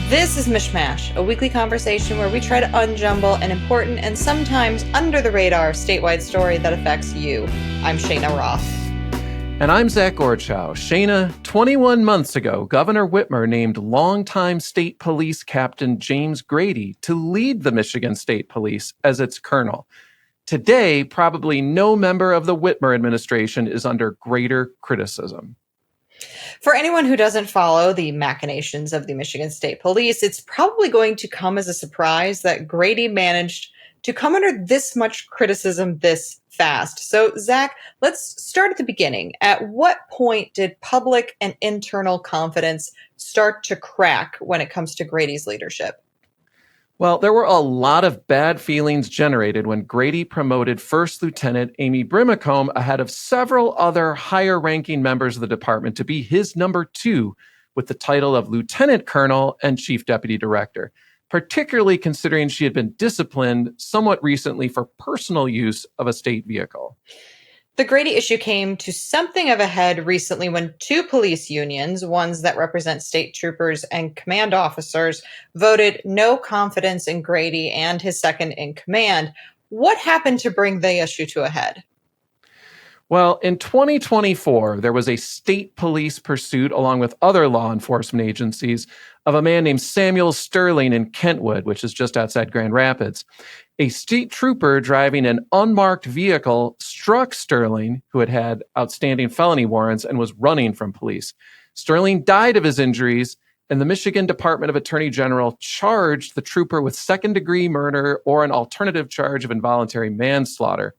This is MichMash, a weekly conversation where we try to unjumble an important and sometimes under-the-radar statewide story that affects you. I'm Cheyna Roth. And I'm Zach Gorchow. Cheyna, 21 months ago, Governor Whitmer named longtime State Police Captain James Grady to lead the Michigan State Police as its colonel. Today, probably no member of the Whitmer administration is under greater criticism. For anyone who doesn't follow the machinations of the Michigan State Police, it's probably going to come as a surprise that Grady managed to come under this much criticism this fast. So, Zach, let's start at the beginning. At what point did public and internal confidence start to crack when it comes to Grady's leadership? Well, there were a lot of bad feelings generated when Grady promoted First Lieutenant Amy Brimacombe ahead of several other higher-ranking members of the department to be his number two with the title of Lieutenant Colonel and Chief Deputy Director, particularly considering she had been disciplined somewhat recently for personal use of a state vehicle. The Grady issue came to something of a head recently when two police unions, ones that represent state troopers and command officers, voted no confidence in Grady and his second in command. What happened to bring the issue to a head? Well, in 2024, there was a state police pursuit along with other law enforcement agencies of a man named Samuel Sterling in Kentwood, which is just outside Grand Rapids. A state trooper driving an unmarked vehicle struck Sterling, who had had outstanding felony warrants and was running from police. Sterling died of his injuries, and the Michigan Department of Attorney General charged the trooper with second-degree murder or an alternative charge of involuntary manslaughter.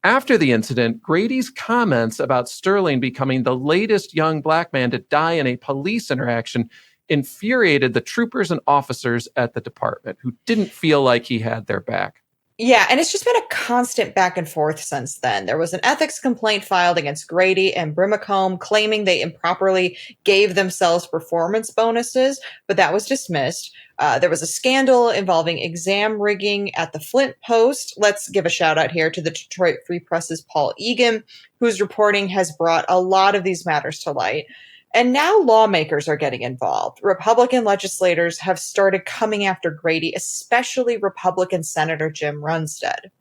After the incident, Grady's comments about Sterling becoming the latest young black man to die in a police interaction infuriated the troopers and officers at the department who didn't feel like he had their back. Yeah, and it's just been a constant back and forth since then. There was an ethics complaint filed against Grady and Brimacombe claiming they improperly gave themselves performance bonuses, but that was dismissed. There was a scandal involving exam rigging at the Flint Post. Let's give a shout out here to the Detroit Free Press's Paul Egan, whose reporting has brought a lot of these matters to light. And now lawmakers are getting involved. Republican legislators have started coming after Grady, especially Republican Senator Jim Runstead.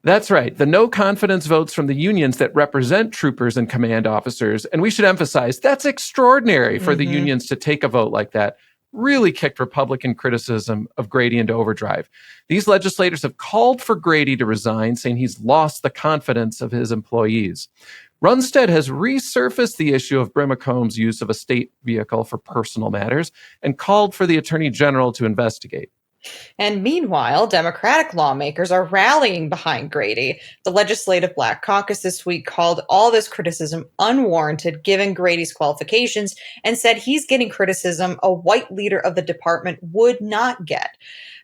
That's right. The no confidence votes from the unions that represent troopers and command officers, and we should emphasize that's extraordinary for the unions to take a vote like that, really kicked Republican criticism of Grady into overdrive. These legislators have called for Grady to resign, saying he's lost the confidence of his employees. Runstead has resurfaced the issue of Brimacombe's use of a state vehicle for personal matters and called for the Attorney General to investigate. And meanwhile, Democratic lawmakers are rallying behind Grady. The Legislative Black Caucus this week called all this criticism unwarranted given Grady's qualifications and said he's getting criticism a white leader of the department would not get.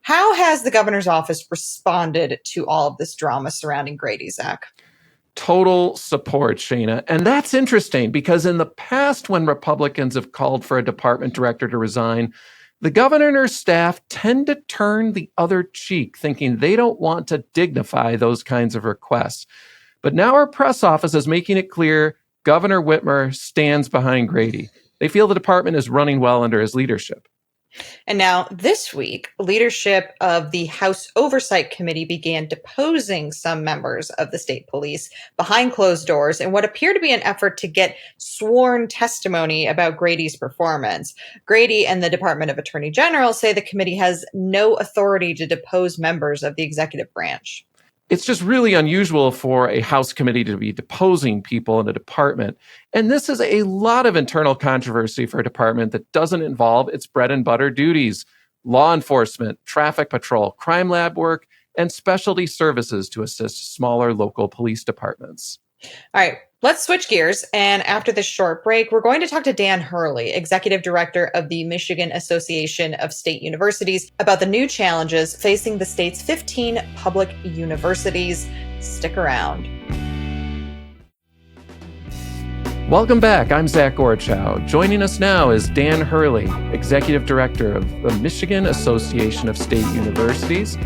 How has the governor's office responded to all of this drama surrounding Grady, Zach? Total support, Cheyna. And that's interesting because in the past, when Republicans have called for a department director to resign, the governor and her staff tend to turn the other cheek, thinking they don't want to dignify those kinds of requests. But now our press office is making it clear Governor Whitmer stands behind Grady. They feel the department is running well under his leadership. And now this week, leadership of the House Oversight Committee began deposing some members of the state police behind closed doors in what appeared to be an effort to get sworn testimony about Grady's performance. Grady and the Department of Attorney General say the committee has no authority to depose members of the executive branch. It's just really unusual for a House committee to be deposing people in a department. And this is a lot of internal controversy for a department that doesn't involve its bread and butter duties: law enforcement, traffic patrol, crime lab work, and specialty services to assist smaller local police departments. All right, let's switch gears. And after this short break, we're going to talk to Dan Hurley, Executive Director of the Michigan Association of State Universities, about the new challenges facing the state's 15 public universities. Stick around. Welcome back. I'm Zach Gorchow. Joining us now is Dan Hurley, Executive Director of the Michigan Association of State Universities.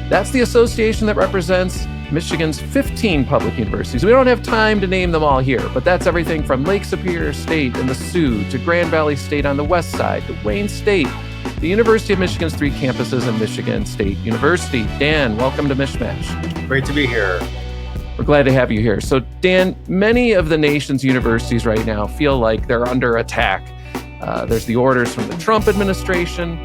That's the association that represents Michigan's 15 public universities. We don't have time to name them all here, but that's everything from Lake Superior State in the Sioux to Grand Valley State on the west side to Wayne State the University of Michigan's 3 campuses and Michigan State University. Dan, welcome to MichMash. Great to be here. We're glad to have you here. So, Dan, many of the nation's universities right now feel like they're under attack. There's the orders from the Trump administration.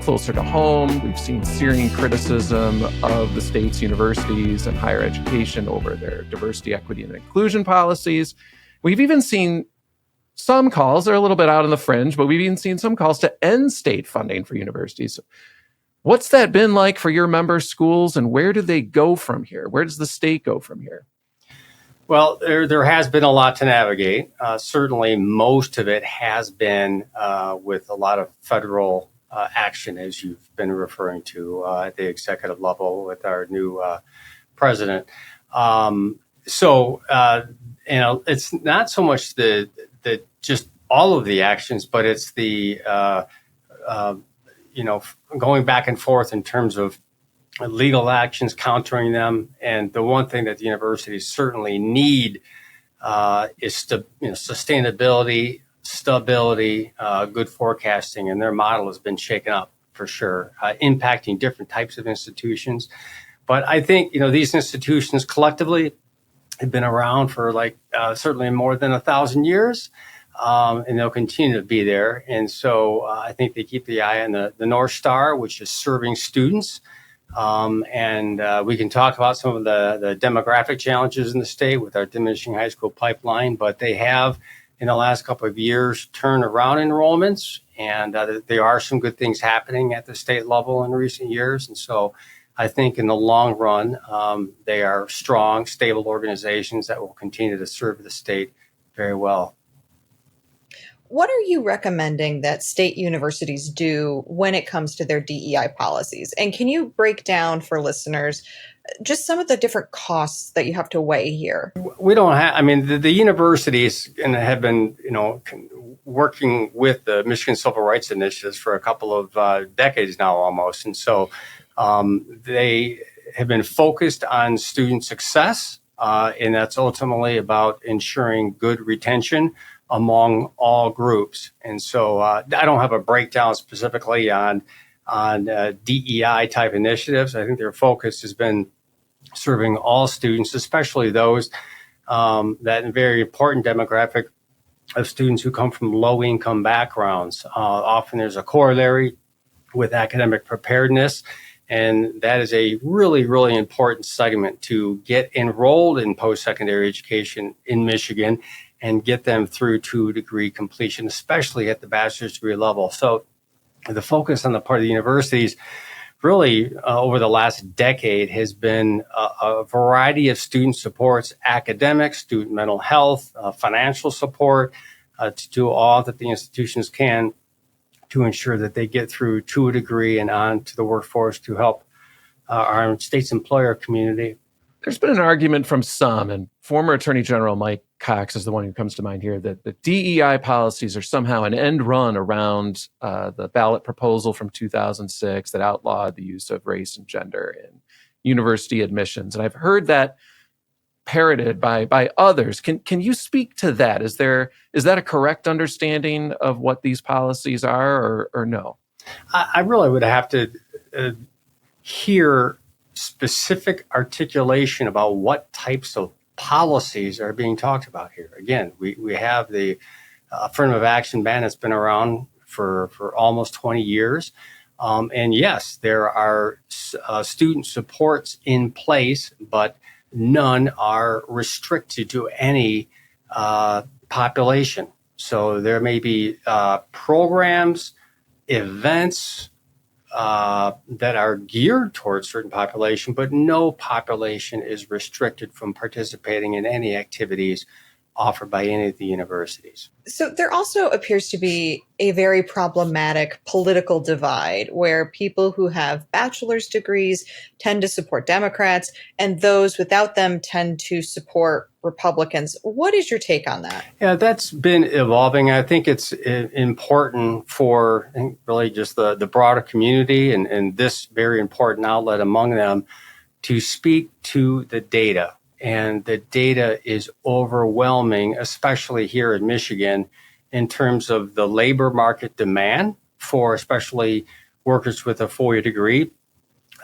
Closer to home, we've seen searing criticism of the state's universities and higher education over their diversity, equity, and inclusion policies. We've even seen some calls, they're a little bit out on the fringe, but we've even seen some calls to end state funding for universities. What's that been like for your member schools, and where do they go from here? Where does the state go from here? Well, there has been a lot to navigate. Certainly, most of it has been with a lot of federal action, as you've been referring to at the executive level with our new president. It's not so much the just all of the actions, but it's the going back and forth in terms of legal actions, countering them. And the one thing that the universities certainly need is sustainability, stability, good forecasting, and their model has been shaken up for sure, impacting different types of institutions. But I think, these institutions collectively have been around for certainly more than 1,000 years, and they'll continue to be there. And so I think they keep the eye on the North Star, which is serving students. And we can talk about some of the demographic challenges in the state with our diminishing high school pipeline, but they have, in the last couple of years, turned around enrollments, and there are some good things happening at the state level in recent years. And so I think in the long run, they are strong, stable organizations that will continue to serve the state very well. What are you recommending that state universities do when it comes to their DEI policies? And can you break down for listeners just some of the different costs that you have to weigh here? We don't have, the universities have been, working with the Michigan Civil Rights Initiatives for a couple of decades now almost. And so they have been focused on student success, and that's ultimately about ensuring good retention among all groups. And so I don't have a breakdown specifically on DEI type initiatives. I think their focus has been serving all students, especially those that very important demographic of students who come from low income backgrounds. Often there's a corollary with academic preparedness, and that is a really, really important segment to get enrolled in post-secondary education in Michigan and get them through to degree completion, especially at the bachelor's degree level. So the focus on the part of the universities really over the last decade has been a variety of student supports, academic, student mental health, financial support, to do all that the institutions can to ensure that they get through to a degree and on to the workforce to help our state's employer community. There's been an argument from some, and former Attorney General Mike Cox is the one who comes to mind here, that the DEI policies are somehow an end run around the ballot proposal from 2006 that outlawed the use of race and gender in university admissions. And I've heard that parroted by others. Can you speak to that? Is that a correct understanding of what these policies are, or no? I really would have to hear specific articulation about what types of policies are being talked about here. Again, we have the affirmative action ban that's been around for almost 20 years. And yes, there are student supports in place, but none are restricted to any population. So there may be programs, events, that are geared towards certain population, but no population is restricted from participating in any activities offered by any of the universities. So there also appears to be a very problematic political divide where people who have bachelor's degrees tend to support Democrats and those without them tend to support Republicans. What is your take on that? Yeah, that's been evolving. I think it's important for really just the broader community and this very important outlet among them to speak to the data. And the data is overwhelming, especially here in Michigan, in terms of the labor market demand for especially workers with a 4-year degree.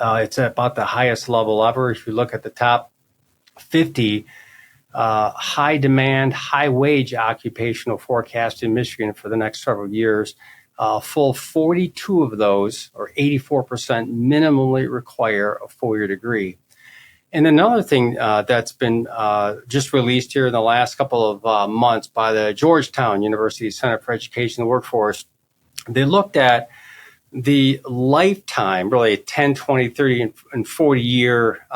It's at about the highest level ever. If you look at the top 50 high demand, high wage occupational forecast in Michigan for the next several years, full 42 of those, or 84%, minimally require a 4-year degree. And another thing that's been just released here in the last couple of months by the Georgetown University Center for Education and the Workforce, they looked at the lifetime, really 10, 20, 30, and 40-year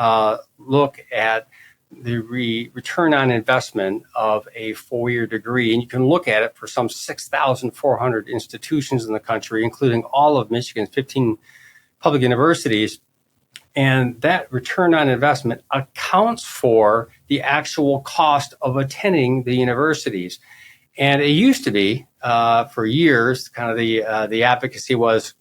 look at the return on investment of a 4-year degree. And you can look at it for some 6,400 institutions in the country, including all of Michigan's 15 public universities. And that return on investment accounts for the actual cost of attending the universities. And it used to be, for years, kind of the advocacy was,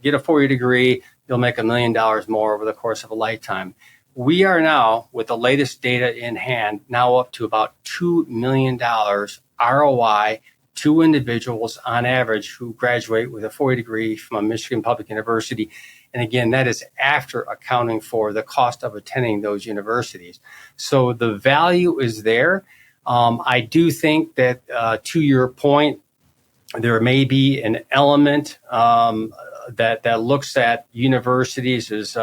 get a 4-year degree, you'll make $1 million more over the course of a lifetime. We are now, with the latest data in hand, now up to about $2 million ROI to individuals on average who graduate with a 4-year degree from a Michigan public university. And again, that is after accounting for the cost of attending those universities. So the value is there. I do think that, to your point, there may be an element that looks at universities as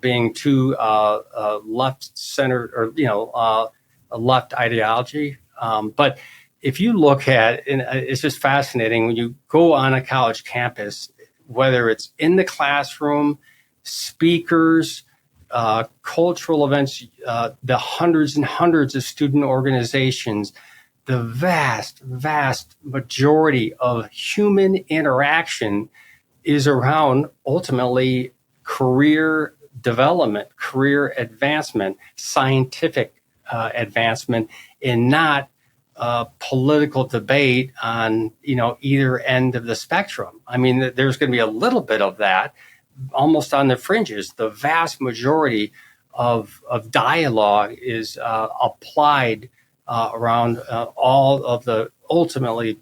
being too left-centered, or a left ideology. But if you look at, and it's just fascinating when you go on a college campus, whether it's in the classroom, speakers, cultural events, the hundreds and hundreds of student organizations, the vast majority of human interaction is around ultimately career development, career advancement, scientific advancement, and not political debate on either end of the spectrum. I mean, there's going to be a little bit of that, almost on the fringes. The vast majority of dialogue is applied around all of the ultimately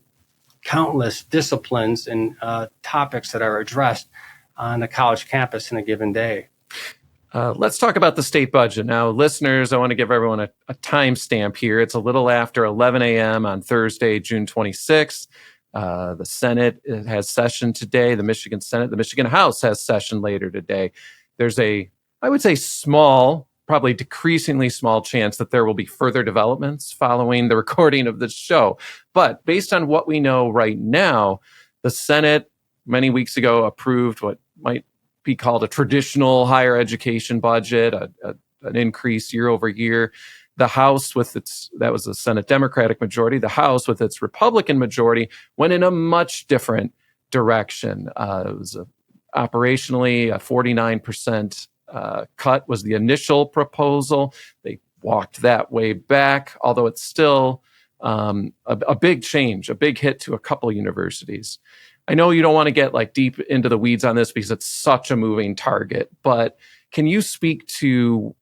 countless disciplines and topics that are addressed on a college campus in a given day. Let's talk about the state budget. Now, listeners, I want to give everyone a timestamp here. It's a little after 11 a.m. on Thursday, June 26th. The Senate has session today. The Michigan Senate, the Michigan House has session later today. There's I would say small, probably decreasingly small chance that there will be further developments following the recording of this show. But based on what we know right now, the Senate many weeks ago approved what might be called a traditional higher education budget, an increase year over year. The House, that was a Senate Democratic majority. The House, with its Republican majority, went in a much different direction. It was operationally a 49% cut was the initial proposal. They walked that way back, although it's still a big change, a big hit to a couple of universities. I know you don't want to get deep into the weeds on this because it's such a moving target, but can you speak to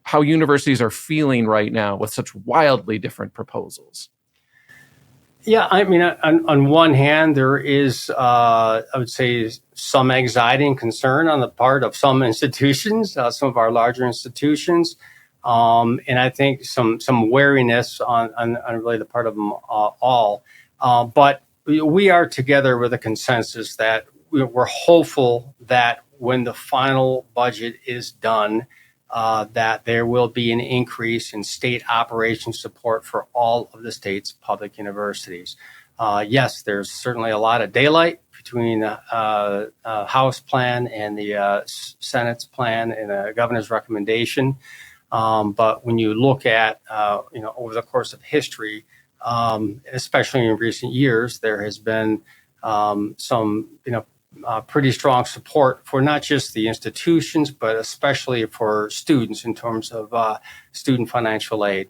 how universities are feeling right now with such wildly different proposals? Yeah, I mean, on one hand, there is, I would say, some anxiety and concern on the part of some institutions, some of our larger institutions, and I think some wariness on really the part of them all. But we are together with a consensus that we're hopeful that when the final budget is done, that there will be an increase in state operation support for all of the state's public universities. Yes, there's certainly a lot of daylight between the House plan and the Senate's plan and the governor's recommendation. But when you look at, over the course of history, especially in recent years, there has been some, pretty strong support for not just the institutions, but especially for students in terms of student financial aid.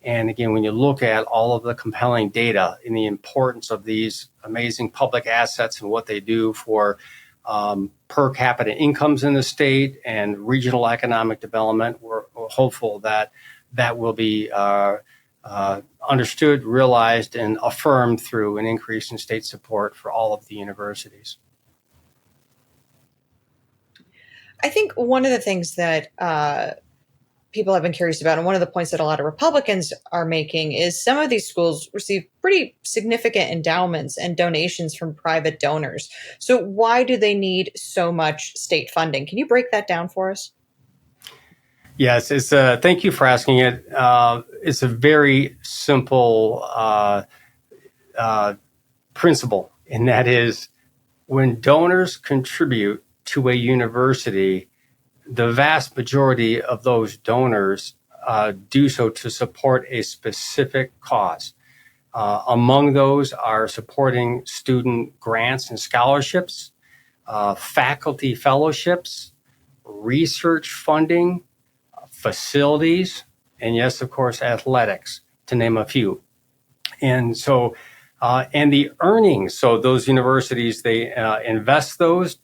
And again, when you look at all of the compelling data and the importance of these amazing public assets and what they do for per capita incomes in the state and regional economic development, we're hopeful that that will be understood, realized, and affirmed through an increase in state support for all of the universities. I think one of the things that people have been curious about, and one of the points that a lot of Republicans are making, is some of these schools receive pretty significant endowments and donations from private donors. So why do they need so much state funding? Can you break that down for us? Yes, thank you for asking it. It's a very simple principle, and that is when donors contribute to a university, the vast majority of those donors do so to support a specific cause. Among those are supporting student grants and scholarships, faculty fellowships, research funding, facilities, and yes, of course, athletics, to name a few. And so, and the earnings, so those universities, they invest those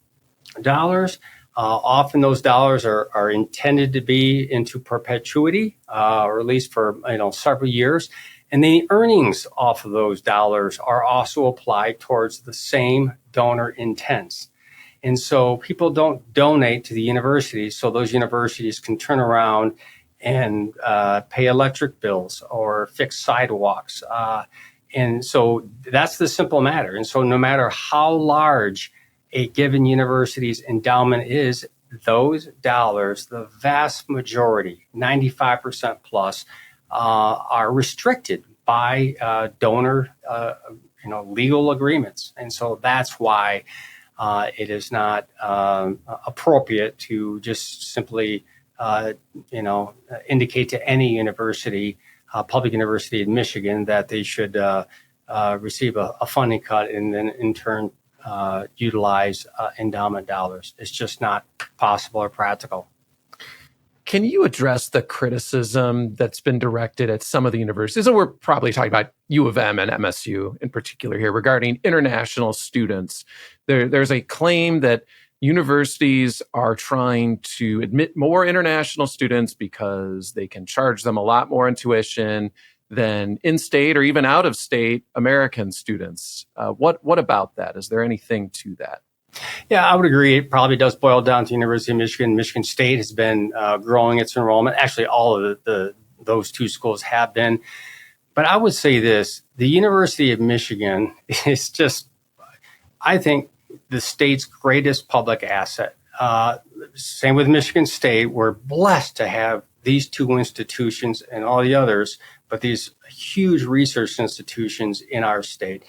dollars. Often those dollars are intended to be into perpetuity, or at least for several years. And the earnings off of those dollars are also applied towards the same donor intents. And so people don't donate to the universities, so those universities can turn around and pay electric bills or fix sidewalks. And so that's the simple matter. And so no matter how large a given university's endowment is, those dollars, the vast majority, 95% plus, are restricted by donor, legal agreements. And so that's why it is not appropriate to just simply, indicate to any university, public university in Michigan, that they should receive a funding cut and then in turn utilize endowment dollars. It's just not possible or practical. Can you address the criticism that's been directed at some of the universities? And we're probably talking about U of M and MSU in particular here regarding international students. There's a claim that universities are trying to admit more international students because they can charge them a lot more in tuition than in-state or even out-of-state American students. What about that? Is there anything to that? Yeah, I would agree. It probably does boil down to University of Michigan. Michigan State has been growing its enrollment. Actually, all of those two schools have been. But I would say this, the University of Michigan is just, I think, the state's greatest public asset. Same with Michigan State. We're blessed to have these two institutions and all the others, but these huge research institutions in our state.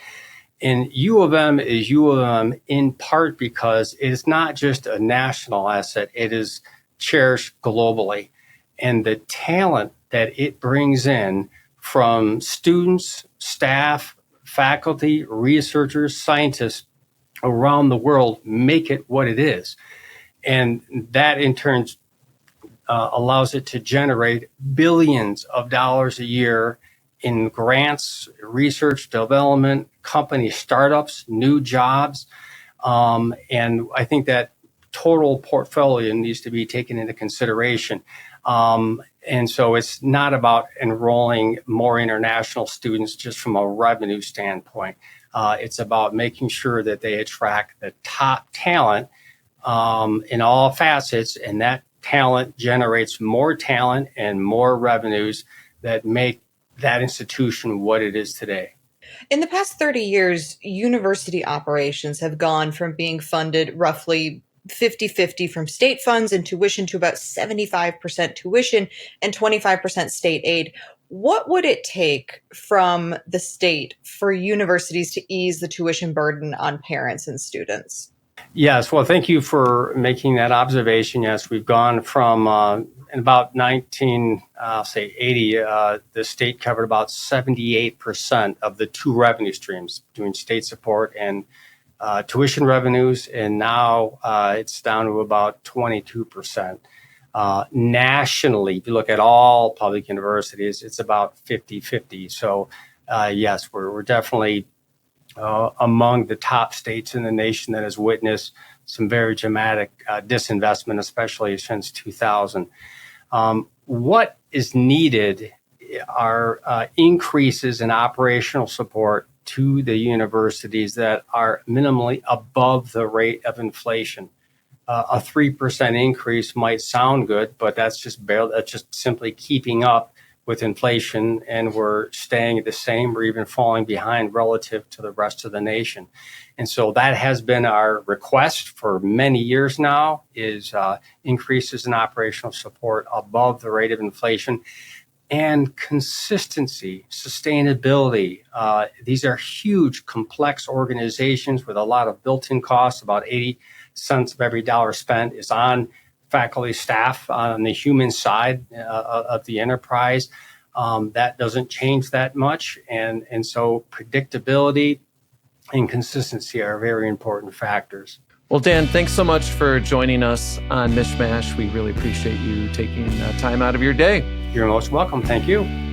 And U of M is U of M in part because it is not just a national asset, it is cherished globally. And the talent that it brings in from students, staff, faculty, researchers, scientists around the world make it what it is. And that in turn allows it to generate billions of dollars a year in grants, research, development, company startups, new jobs. And I think that total portfolio needs to be taken into consideration. And so it's not about enrolling more international students just from a revenue standpoint. It's about making sure that they attract the top talent in all facets, and that talent generates more talent and more revenues that make that institution what it is today. In the past 30 years, university operations have gone from being funded roughly 50-50 from state funds and tuition to about 75% tuition and 25% state aid. What would it take from the state for universities to ease the tuition burden on parents and students? Yes, well, thank you for making that observation. Yes, we've gone from in about 1980, the state covered about 78% of the two revenue streams, doing state support and tuition revenues, and now it's down to about 22%. Nationally, if you look at all public universities, it's about 50-50. So yes, we're definitely among the top states in the nation that has witnessed some very dramatic disinvestment, especially since 2000. What is needed are increases in operational support to the universities that are minimally above the rate of inflation. A 3% increase might sound good, but that's just simply keeping up with inflation, and we're staying the same or even falling behind relative to the rest of the nation. And so that has been our request for many years now, is increases in operational support above the rate of inflation. And consistency, sustainability. These are huge, complex organizations with a lot of built-in costs. About 80 cents of every dollar spent is on faculty, staff, on the human side of the enterprise. That doesn't change that much. And so predictability and consistency are very important factors. Well, Dan, thanks so much for joining us on MichMash. We really appreciate you taking time out of your day. You're most welcome. Thank you.